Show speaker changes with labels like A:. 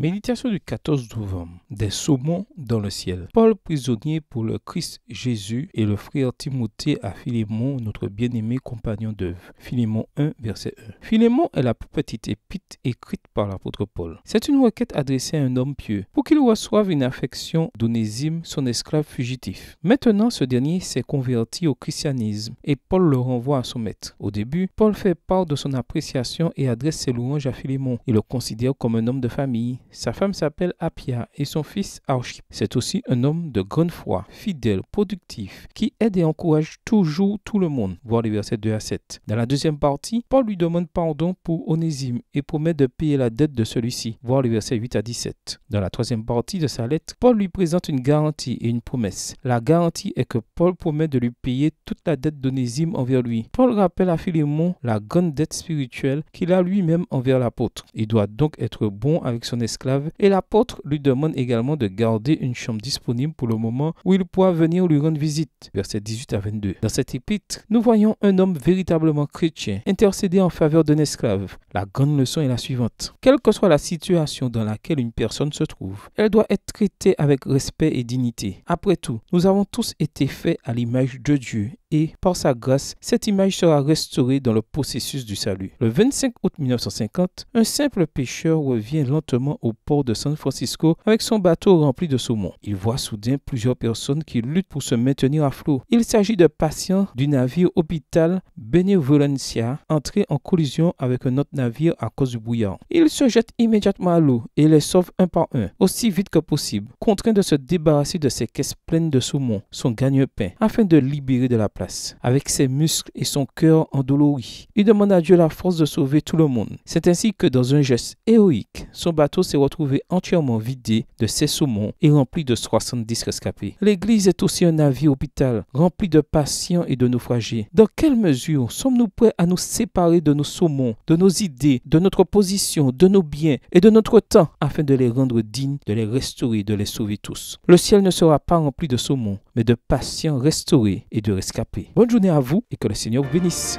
A: Méditation du 14 novembre. Des saumons dans le ciel. Paul, prisonnier pour le Christ Jésus, et le frère Timothée à Philémon, notre bien-aimé compagnon d'œuvre. Philémon 1, verset 1. Philémon est la plus petite épître écrite par l'apôtre Paul. C'est une requête adressée à un homme pieux pour qu'il reçoive une affection d'Onésime, son esclave fugitif. Maintenant, ce dernier s'est converti au christianisme et Paul le renvoie à son maître. Au début, Paul fait part de son appréciation et adresse ses louanges à Philémon. Il le considère comme un homme de famille. Sa femme s'appelle Appia et son fils Archippe. C'est aussi un homme de grande foi, fidèle, productif, qui aide et encourage toujours tout le monde. Voir les versets 2 à 7. Dans la deuxième partie, Paul lui demande pardon pour Onésime et promet de payer la dette de celui-ci. Voir les versets 8 à 17. Dans la troisième partie de sa lettre, Paul lui présente une garantie et une promesse. La garantie est que Paul promet de lui payer toute la dette d'Onésime envers lui. Paul rappelle à Philémon la grande dette spirituelle qu'il a lui-même envers l'apôtre. Il doit donc être bon avec son esclave et l'apôtre lui demande également de garder une chambre disponible pour le moment où il pourra venir lui rendre visite. Versets 18 à 22. Dans cette épître, nous voyons un homme véritablement chrétien intercéder en faveur d'un esclave. La grande leçon est la suivante. Quelle que soit la situation dans laquelle une personne se trouve, elle doit être traitée avec respect et dignité. Après tout, nous avons tous été faits à l'image de Dieu et, par sa grâce, cette image sera restaurée dans le processus du salut. Le 25 août 1950, un simple pêcheur revient lentement au port de San Francisco avec son bateau rempli de saumon. Il voit soudain plusieurs personnes qui luttent pour se maintenir à flot. Il s'agit de patients du navire hôpital Benevolencia entré en collision avec un autre navire à cause du brouillard. Il se jette immédiatement à l'eau et les sauve un par un, aussi vite que possible, contraint de se débarrasser de ses caisses pleines de saumon, son gagne-pain, afin de libérer de la place. Avec ses muscles et son cœur endolori, il demande à Dieu la force de sauver tout le monde. C'est ainsi que dans un geste héroïque, son bateau s'est retrouvé entièrement vidé de ses saumons et rempli de 70 rescapés. L'Église est aussi un navire hôpital rempli de patients et de naufragés. Dans quelle mesure sommes-nous prêts à nous séparer de nos saumons, de nos idées, de notre position, de nos biens et de notre temps afin de les rendre dignes, de les restaurer, de les sauver tous? Le ciel ne sera pas rempli de saumons, mais de patients restaurés et de rescapés. Bonne journée à vous et que le Seigneur vous bénisse.